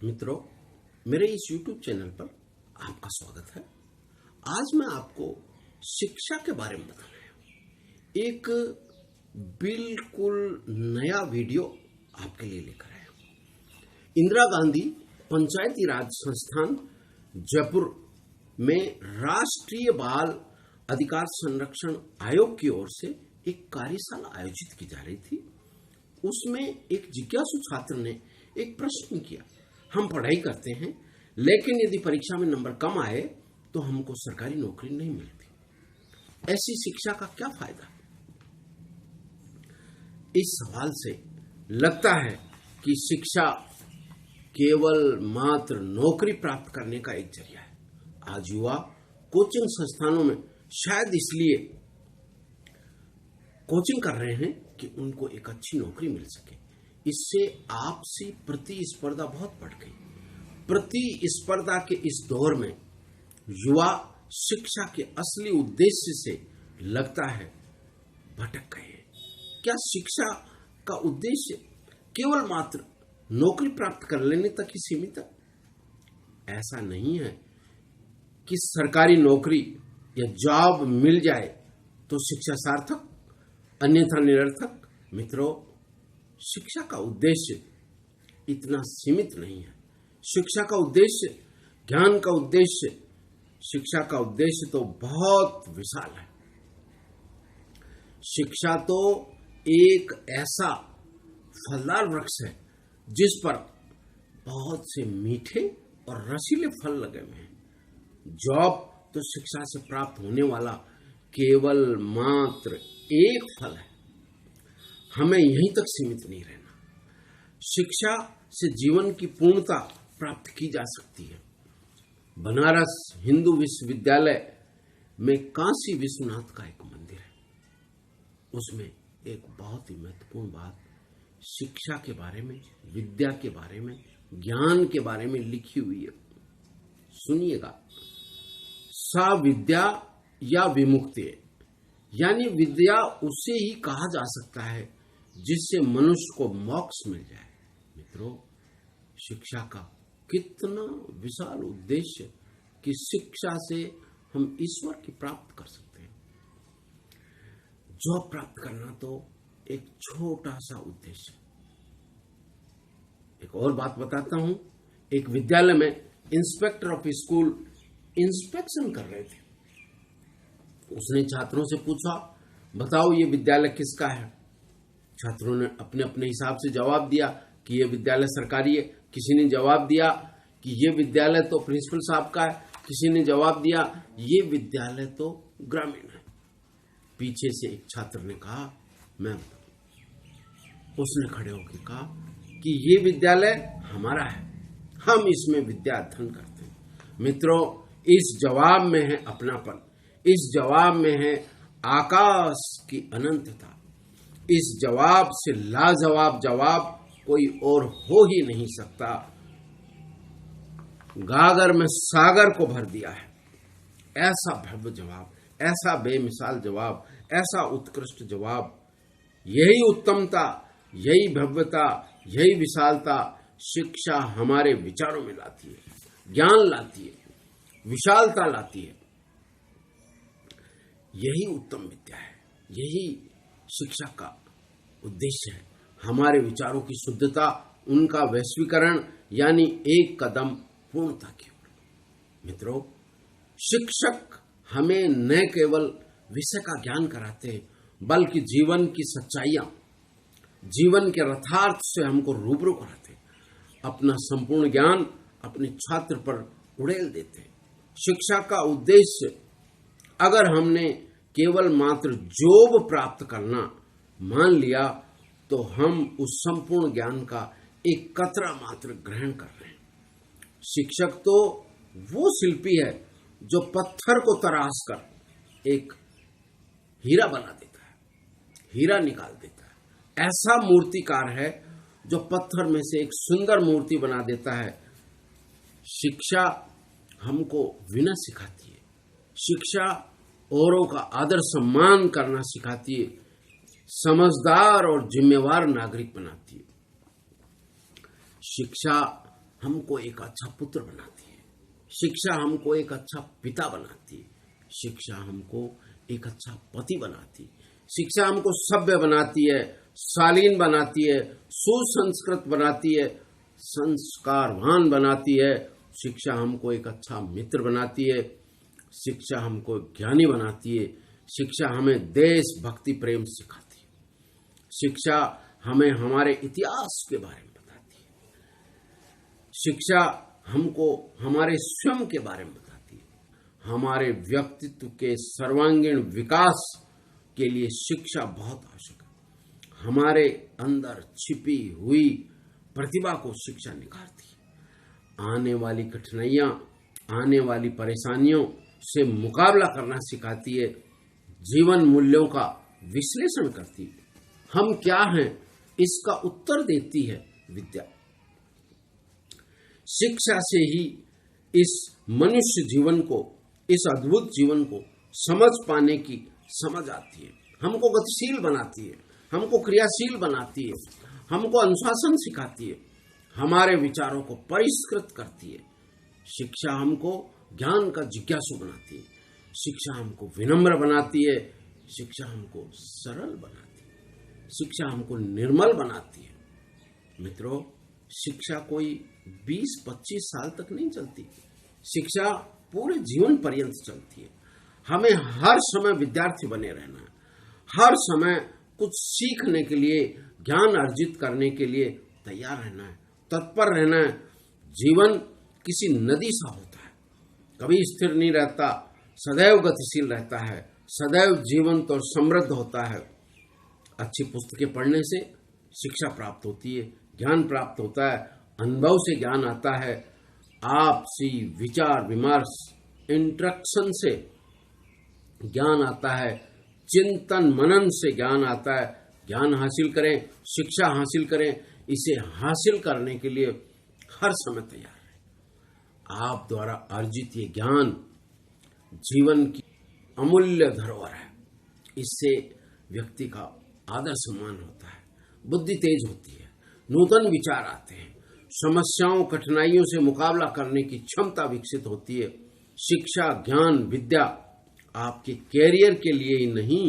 मित्रों, मेरे इस YouTube चैनल पर आपका स्वागत है। आज मैं आपको शिक्षा के बारे में बता रहा हूं। एक बिल्कुल नया वीडियो आपके लिए लेकर आया हूं। इंदिरा गांधी पंचायती राज संस्थान जयपुर में राष्ट्रीय बाल अधिकार संरक्षण आयोग की ओर से एक कार्यशाला आयोजित की जा रही थी। उसमें एक जिज्ञासु छात्र ने एक प्रश्न किया। हम पढ़ाई करते हैं, लेकिन यदि परीक्षा में नंबर कम आए तो हमको सरकारी नौकरी नहीं मिलती। ऐसी शिक्षा का क्या फायदा? इस सवाल से लगता है कि शिक्षा केवल मात्र नौकरी प्राप्त करने का एक जरिया है। आज युवा कोचिंग संस्थानों में शायद इसलिए कोचिंग कर रहे हैं कि उनको एक अच्छी नौकरी मिल सके। इससे आपसी प्रतिस्पर्धा बहुत बढ़ गई। प्रतिस्पर्धा के इस दौर में युवा शिक्षा के असली उद्देश्य से लगता है भटक गए हैं। क्या शिक्षा का उद्देश्य केवल मात्र नौकरी प्राप्त कर लेने तक ही सीमित है? ऐसा नहीं है कि सरकारी नौकरी या जॉब मिल जाए तो शिक्षा सार्थक, अन्यथा निरर्थक। मित्रों, शिक्षा का उद्देश्य इतना सीमित नहीं है। शिक्षा का उद्देश्य, ज्ञान का उद्देश्य, शिक्षा का उद्देश्य तो बहुत विशाल है। शिक्षा तो एक ऐसा फलदार वृक्ष है जिस पर बहुत से मीठे और रसीले फल लगे हुए हैं। जॉब तो शिक्षा से प्राप्त होने वाला केवल मात्र एक फल है। हमें यहीं तक सीमित नहीं रहना। शिक्षा से जीवन की पूर्णता प्राप्त की जा सकती है। बनारस हिंदू विश्वविद्यालय में काशी विश्वनाथ का एक मंदिर है। उसमें एक बहुत ही महत्वपूर्ण बात शिक्षा के बारे में, विद्या के बारे में, ज्ञान के बारे में लिखी हुई है। सुनिएगा। सा विद्या या विमुक्ति, यानी विद्या उसे ही कहा जा सकता है जिससे मनुष्य को मोक्ष मिल जाए। मित्रों, शिक्षा का कितना विशाल उद्देश्य कि शिक्षा से हम ईश्वर की प्राप्त कर सकते हैं। जॉब प्राप्त करना तो एक छोटा सा उद्देश्य। एक और बात बताता हूं। एक विद्यालय में इंस्पेक्टर ऑफ स्कूल इंस्पेक्शन कर रहे थे। उसने छात्रों से पूछा, बताओ ये विद्यालय किसका है? छात्रों ने अपने अपने हिसाब से जवाब दिया कि ये विद्यालय सरकारी है। किसी ने जवाब दिया कि ये विद्यालय तो प्रिंसिपल साहब का है। किसी ने जवाब दिया ये विद्यालय तो ग्रामीण है। पीछे से एक छात्र ने कहा, मैं बताऊं। उसने खड़े होकर कहा कि ये विद्यालय हमारा है, हम इसमें विद्या अध्ययन करते हैं। मित्रों, इस जवाब में है अपनापन, इस जवाब में है आकाश की अनंतता। इस जवाब से लाजवाब जवाब कोई और हो ही नहीं सकता। गागर में सागर को भर दिया है। ऐसा भव्य जवाब, ऐसा बेमिसाल जवाब, ऐसा उत्कृष्ट जवाब। यही उत्तमता, यही भव्यता, यही विशालता शिक्षा हमारे विचारों में लाती है, ज्ञान लाती है, विशालता लाती है। यही उत्तम विद्या है, यही शिक्षा का उद्देश्य है। हमारे विचारों की शुद्धता, उनका वैश्वीकरण, यानी एक कदम पूर्णता की ओर। मित्रों, शिक्षक हमें न केवल विषय का ज्ञान कराते हैं, बल्कि जीवन की सच्चाइयां, जीवन के यथार्थ से हमको रूबरू कराते हैं। अपना संपूर्ण ज्ञान अपने छात्र पर उड़ेल देते हैं। शिक्षा का उद्देश्य अगर हमने केवल मात्र जॉब प्राप्त करना मान लिया तो हम उस संपूर्ण ज्ञान का एक कतरा मात्र ग्रहण कर रहे हैं। शिक्षक तो वो शिल्पी है जो पत्थर को तराश कर एक हीरा बना देता है, हीरा निकाल देता है। ऐसा मूर्तिकार है जो पत्थर में से एक सुंदर मूर्ति बना देता है। शिक्षा हमको विनय सिखाती है। शिक्षा औरों का आदर सम्मान करना सिखाती है। समझदार और जिम्मेवार नागरिक बनाती है। शिक्षा हमको एक अच्छा पुत्र बनाती है, शिक्षा हमको एक अच्छा पिता बनाती है, शिक्षा हमको एक अच्छा पति बनाती है, शिक्षा हमको सभ्य बनाती है, शालीन बनाती है, सुसंस्कृत बनाती है, संस्कारवान बनाती है। शिक्षा हमको एक अच्छा मित्र बनाती है, शिक्षा हमको ज्ञानी बनाती है, शिक्षा हमें देशभक्ति प्रेम सिखाती है, शिक्षा हमें हमारे इतिहास के बारे में बताती है, शिक्षा हमको हमारे स्वयं के बारे में बताती है। हमारे व्यक्तित्व के सर्वांगीण विकास के लिए शिक्षा बहुत आवश्यक है। हमारे अंदर छिपी हुई प्रतिभा को शिक्षा निखारती है। आने वाली कठिनाइयां, आने वाली परेशानियों से मुकाबला करना सिखाती है, जीवन मूल्यों का विश्लेषण करती है, हम क्या हैं इसका उत्तर देती है विद्या। शिक्षा से ही इस मनुष्य जीवन को, इस अद्भुत जीवन को समझ पाने की समझ आती है, हमको गतिशील बनाती है, हमको क्रियाशील बनाती है, हमको अनुशासन सिखाती है, हमारे विचारों को परिष्कृत करती है। शिक्षा हमको ज्ञान का जिज्ञासु बनाती है, शिक्षा हमको विनम्र बनाती है, शिक्षा हमको सरल बनाती है, शिक्षा हमको निर्मल बनाती है। मित्रों, शिक्षा कोई 20-25 साल तक नहीं चलती, शिक्षा पूरे जीवन पर्यंत चलती है। हमें हर समय विद्यार्थी बने रहना है, हर समय कुछ सीखने के लिए, ज्ञान अर्जित करने के लिए तैयार रहना है, तत्पर रहना है। जीवन किसी नदी सा होता है, कभी स्थिर नहीं रहता, सदैव गतिशील रहता है, सदैव जीवंत और समृद्ध होता है। अच्छी पुस्तकें पढ़ने से शिक्षा प्राप्त होती है, ज्ञान प्राप्त होता है, अनुभव से ज्ञान आता है, आपसी विचार विमर्श इंटरेक्शन से ज्ञान आता है, चिंतन मनन से ज्ञान आता है। ज्ञान हासिल करें, शिक्षा हासिल करें, इसे हासिल करने के लिए हर समय तैयार रहें। आप द्वारा अर्जित ये ज्ञान जीवन की अमूल्य धरोहर है, इससे व्यक्ति का आदर सम्मान होता है, बुद्धि तेज होती है, नूतन विचार आते हैं, समस्याओं कठिनाइयों से मुकाबला करने की क्षमता विकसित होती है। शिक्षा ज्ञान विद्या आपके कैरियर के लिए ही नहीं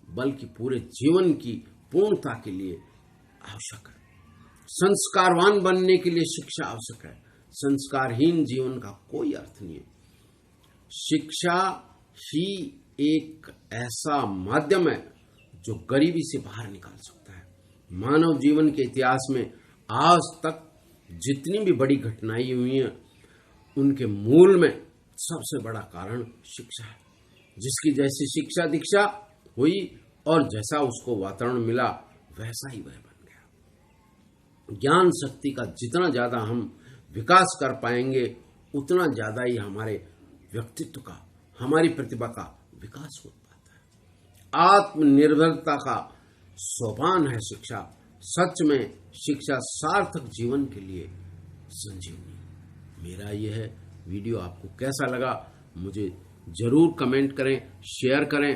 बल्कि पूरे जीवन की पूर्णता के लिए आवश्यक है। संस्कारवान बनने के लिए शिक्षा आवश्यक है, संस्कारहीन जीवन का कोई अर्थ नहीं है। शिक्षा ही एक ऐसा माध्यम है जो गरीबी से बाहर निकाल सकता है। मानव जीवन के इतिहास में आज तक जितनी भी बड़ी घटनाएं हुई हैं, उनके मूल में सबसे बड़ा कारण शिक्षा है। जिसकी जैसी शिक्षा दीक्षा हुई और जैसा उसको वातावरण मिला वैसा ही वह बन गया। ज्ञान शक्ति का जितना ज्यादा हम विकास कर पाएंगे उतना ज्यादा ही हमारे व्यक्तित्व का, हमारी प्रतिभा का विकास हो पाता है। आत्मनिर्भरता का सोपान है शिक्षा। सच में शिक्षा सार्थक जीवन के लिए संजीवनी। मेरा यह वीडियो आपको कैसा लगा मुझे जरूर कमेंट करें, शेयर करें